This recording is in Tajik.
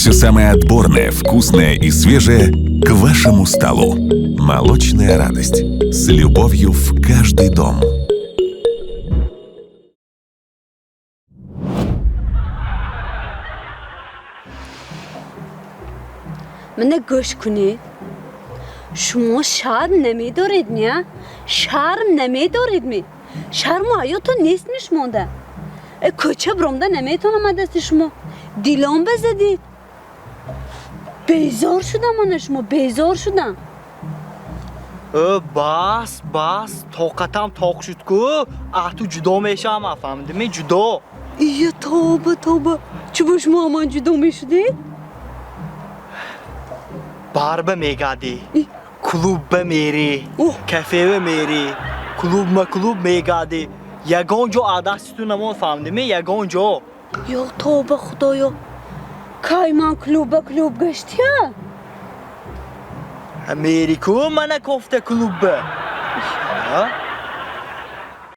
Все самое отборное, вкусное и свежее к вашему столу. Молочная радость. С любовью в каждый дом. منه گوش کنید شما شرم نمیدارید نه؟ شرم نمیدارید می شرم و حیاتون نیست نشمانده کوچه برامده نمیتونم از دست شما دیلان بزدید بیزار شدم من شما بیزار شدم بس طاقتم طاق شد که تو جدا میشم فهمیدی جدا یا توبه چه با شما همان جدا میشدید؟ بار به میگادی کلوب به میری کافه به میری کلوب میگادی یگان جو عادت تو نمون فهمیدی یگان جو یا توبه خدایا کای من کلوب گشتی ها امریکو من کفته کلوب